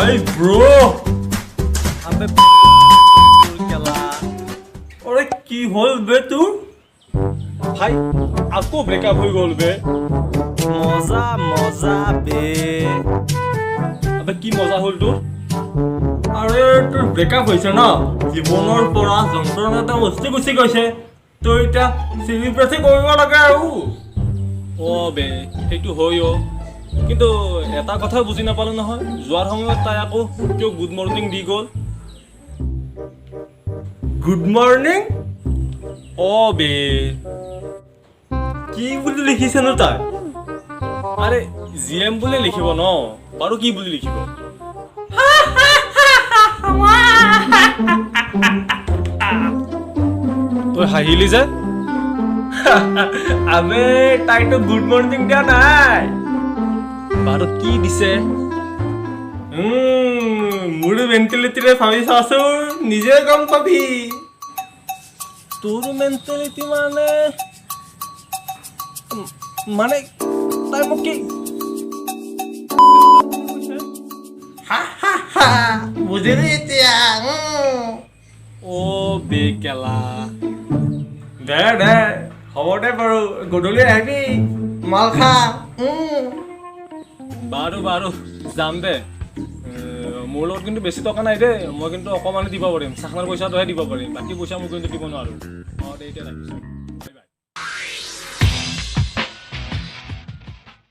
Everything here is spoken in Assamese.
हाय ब्रो अबे केला अरे की होल बे तू भाई आपको ब्रेकअप हो गल बे मजा मजा बे अबे की मजा होल তোৰ अरे তোৰ ব্ৰেকআপ হৈছে ন জীৱনৰ পৰা যন্ত্ৰণা এটা বস্তু গুচি গৈছে তই এতিয়া চেলিব্ৰেট কৰিব লাগে আৰু অ বে সেইটো হয় অ কিন্তু এটা কথা বুজি নাপালো নহয় যোৱাৰ সময়ত তাই আকৌ কিয় গুড মৰ্নিং দি গ'ল গুড মৰ্নিং অ বে কি বুলি লিখিছে ন তাই আৰে জিএম বুলি লিখিব ন বাৰু কি বুলি লিখিব তই হাঁহিলি যে আবে তাইতো গুড মৰ্নিং দিয়া নাই বাৰু কি দিছে মোৰ মেণ্টেলিটিৰে ভাবি চাচোন নিজে গম পাবি তোৰ মেণ্টেলিটি মানে তাই মোক কি বুজিলি এতিয়া অ বে কেলা দে দে হ'ব দে বাৰু গধূলি আহিবি মাল খা বাৰু বাৰু যাম দে মোৰ লগত কিন্তু বেছি টকা নাই দেই মই কিন্তু অকণমানে দিব পাৰিম চাখনাৰ পইচাটোহে দিব পাৰিম বাকী পইচা মই কিন্তু দিব নোৱাৰোঁ অঁ দে এতিয়া ৰাখিছোঁ